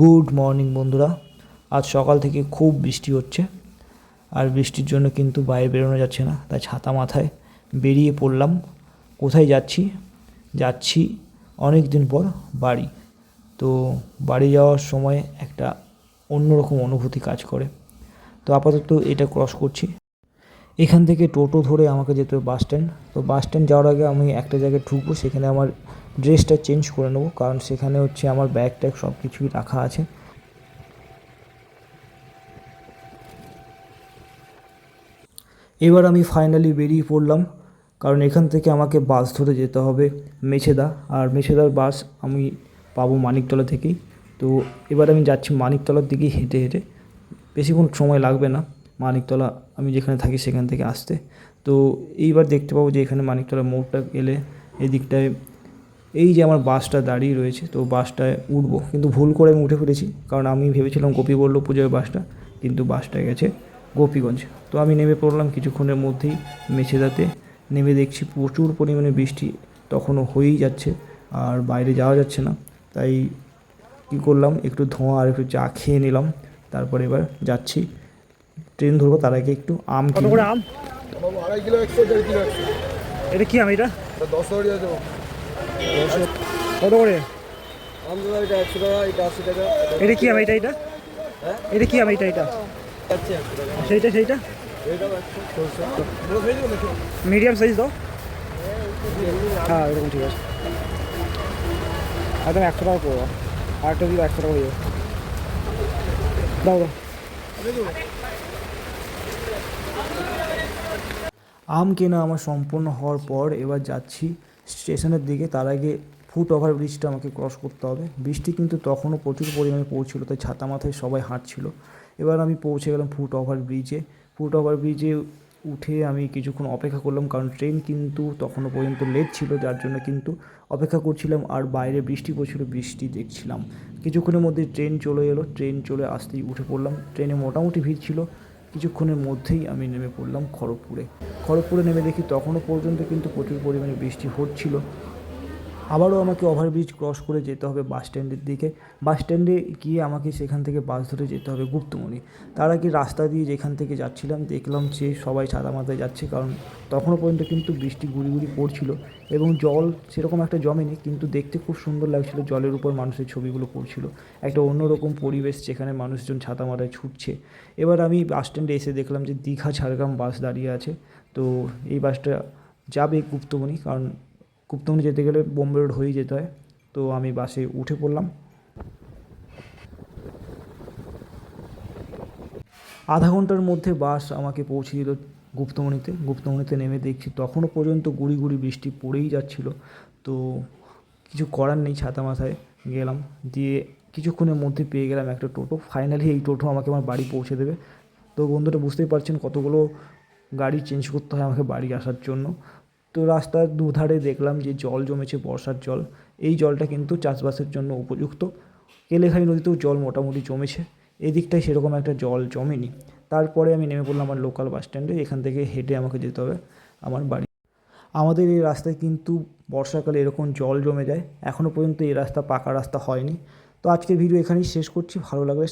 Good morning বন্ধুরা। আজ সকাল থেকে খুব বৃষ্টি হচ্ছে, আর বৃষ্টির জন্য কিন্তু বাইরে বেরোনো যাচ্ছে না, তাই ছাতা মাথায় বেরিয়ে পড়লাম। কোথায় যাচ্ছি অনেক দিন পর বাড়ি। তো বাড়ি যাওয়ার সময় একটা অন্যরকম অনুভূতি কাজ করে। তো আপাতত এটা ক্রস করছি। এখান থেকে টোটো ধরে আমাকে যেতে হবে বাস স্ট্যান্ড। তো বাস স্ট্যান্ড যাওয়ার আগে আমি একটা জায়গায় ঢুকবো, সেখানে আমার ড্রেসটা চেঞ্জ করে নেবো, কারণ সেখানে হচ্ছে আমার ব্যাগ ট্যাগ সব কিছুই রাখা আছে। এবার আমি ফাইনালি বেরিয়ে পড়লাম, কারণ এখান থেকে আমাকে বাস ধরে যেতে হবে মেছেদা, আর মেছেদার বাস আমি পাবো মানিকতলা থেকেই। তো এবার আমি যাচ্ছি মানিকতলার দিকেই হেঁটে হেঁটে, বেশিক্ষণ সময় লাগবে না মানিকতলা আমি যেখানে থাকি সেখান থেকে আসতে। তো এইবার দেখতে পাবো যে এখানে মানিকতলা মোড়টা এলে এদিকটায় এই যে আমার বাসটা দাঁড়িয়ে রয়েছে, তো বাসটায় উঠবো, কিন্তু ভুল করে আমি উঠে পড়েছি, কারণ আমি ভেবেছিলাম গোপীবল্লভপুরের বাসটা, কিন্তু বাসটা গেছে গোপীগঞ্জ। তো আমি নেমে পড়লাম কিছুক্ষণের মধ্যেই মেছেদাতে। নেমে দেখছি প্রচুর পরিমাণে বৃষ্টি তখনও হয়েই যাচ্ছে, আর বাইরে যাওয়া যাচ্ছে না। তাই কী করলাম, একটু ধোঁয়া আর একটু চা খেয়ে নিলাম। তারপরে এবার যাচ্ছি, ট্রেন ধরবো, তার আগে একটু আম কত কিনবো। করে আম? আড়াই কিলো 100, 1.5 কিলো 100। এটা কি আম? এটা 10 টাকা দিয়ে দেবো। কত করে? আম দাদা এটা 100 টাকা, এটা 80 টাকা। এটা কি আম? এটা হ্যাঁ এটা কি আম? এটা যাচ্ছে 100 টাকা। সেইটা এইটাও 100, 100। বড় সাইজ দেবো নাকি? মিডিয়াম সাইজ দাও। হ্যাঁ এরকম ঠিক আছে, একদম 100 টাকা করবো। আরেকটা দিলে 100 টাকা হয়ে যাবে। দাও দাও। আম কেনা আমার সম্পূর্ণ হওয়ার পর এবার যাচ্ছি স্টেশনের দিকে। তার আগে ফুট ওভার ব্রিজটা আমাকে ক্রস করতে হবে। বৃষ্টি কিন্তু তখনও প্রচুর পরিমাণে পড়ছিল, তাই ছাতা মাথায় সবাই হাঁটছিল। এবার আমি পৌঁছে গেলাম ফুট ওভার ব্রিজে। ফুট ওভার ব্রিজে উঠে আমি কিছুক্ষণ অপেক্ষা করলাম, কারণ ট্রেন কিন্তু তখনও পর্যন্ত লেট ছিল, যার জন্য কিন্তু অপেক্ষা করছিলাম। আর বাইরে বৃষ্টি পড়ছিল, বৃষ্টি দেখছিলাম। কিছুক্ষণের মধ্যে ট্রেন চলে এলো, ট্রেন চলে আসতেই উঠে পড়লাম। ট্রেনে মোটামুটি ভিড় ছিল। কিছুক্ষণের মধ্যেই আমি নেমে পড়লাম খড়গপুরে নেমে দেখি তখনও পর্যন্ত কিন্তু প্রচুর পরিমাণে বৃষ্টি হচ্ছিল। আবারও আমাকে ওভারব্রিজ ক্রস করে যেতে হবে বাস স্ট্যান্ডের দিকে। বাস স্ট্যান্ডে গিয়ে আমাকে সেখান থেকে বাস ধরে যেতে হবে গুপ্তমণি। তার আগে রাস্তা দিয়ে যেখান থেকে যাচ্ছিলাম দেখলাম যে সবাই ছাতা মাথায় যাচ্ছে, কারণ তখনও পর্যন্ত কিন্তু বৃষ্টি গুড়ি গুড়ি পড়ছিল এবং জল সেরকম একটা জমেনি, কিন্তু দেখতে খুব সুন্দর লাগছিল। জলের উপর মানুষের ছবিগুলো পড়ছিল, একটা অন্যরকম পরিবেশ যেখানে মানুষজন ছাতা মাথায় ছুটছে। এবার আমি বাস স্ট্যান্ডে এসে দেখলাম যে দীঘা ঝাড়গ্রাম বাস দাঁড়িয়ে আছে। তো এই বাসটা যাবে গুপ্তমণি, কারণ গুপ্তমণি যেতে গেলে বোম্বে রোড হয়েই যেতে হয়। তো আমি বাসে উঠে পড়লাম। আধা ঘন্টার মধ্যে বাস আমাকে পৌঁছে দিল গুপ্তমণিতে নেমে দেখছি তখনও পর্যন্ত গুড়ি গুড়ি বৃষ্টি পড়েই যাচ্ছিল। তো কিছু করার নেই, ছাতা মাথায় গেলাম। দিয়ে কিছুক্ষণের মধ্যে পেয়ে গেলাম একটা টোটো। ফাইনালি এই টোটো আমাকে আমার বাড়ি পৌঁছে দেবে। তো বন্ধুরা বুঝতেই পারছেন কতগুলো গাড়ি চেঞ্জ করতে হয় আমাকে বাড়ি আসার জন্য। তো রাস্তার দুধারে দেখলাম যে জল জমেছে, বর্ষার জল। এই জলটা কিন্তু চাষবাসের জন্য উপযুক্ত। কেলেঘাই নদীতেও জল মোটামুটি জমেছে, এদিকটায় সেরকম একটা জল জমেনি। তারপরে আমি নেমে পড়লাম আমার লোকাল বাস স্ট্যান্ডে। এখান থেকে হেঁটে আমাকে যেতে হবে আমার বাড়ি। আমাদের এই রাস্তায় কিন্তু বর্ষাকালে এরকম জল জমে যায়। এখনও পর্যন্ত এই রাস্তা পাকা রাস্তা হয়নি। তো আজকের ভিডিও এখানেই শেষ করছি। ভালো লাগলে